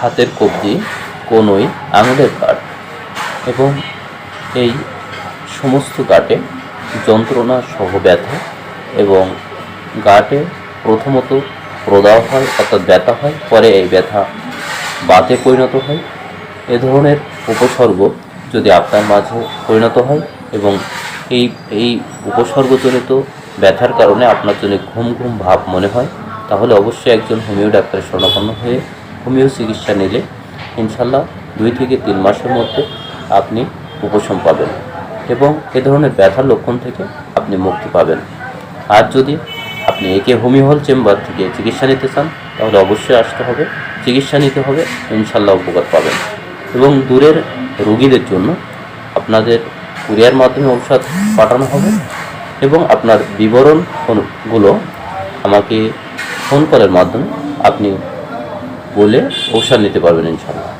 হাতের কবজি, কনুই, আঙুলের কাঠ এবং এই সমস্ত গাঁটে যন্ত্রণা সহ ব্যথা এবং গাঁটে প্রথমত প্রদাহ হয় অর্থাৎ ব্যথা হয়, পরে এই ব্যথা বাতে পরিণত হয়। এ ধরনের উপসর্গ যদি আপনার মাঝে পরিণত হয় এবং এই এই উপসর্গজনিত ব্যথার কারণে আপনার জন্য ঘুম ঘুম ভাব মনে হয়, তাহলে অবশ্যই একজন হোমিও ডাক্তারের শরণাপন্ন হয়ে হোমিও চিকিৎসা নিলে ইনশাল্লাহ 2 থেকে 3 মাসের মধ্যে আপনি উপশম পাবেন এবং এ ধরনের ব্যথার লক্ষণ থেকে আপনি মুক্তি পাবেন। আর যদি আপনি একে হোমিও হল চেম্বার থেকে চিকিৎসা নিতে চান, তাহলে অবশ্যই আসতে হবে, চিকিৎসা নিতে হবে, ইনশাল্লাহ উপকার পাবেন। এবং দূরের রোগীদের জন্য আপনাদের কুরিয়ার মাধ্যমে ঔষধ পাঠানো হবে এবং আপনার বিবরণগুলো আমাকে ফোন কলের মাধ্যমে আপনি বলে ঔষধ নিতে পারবেন ইনশাল্লাহ।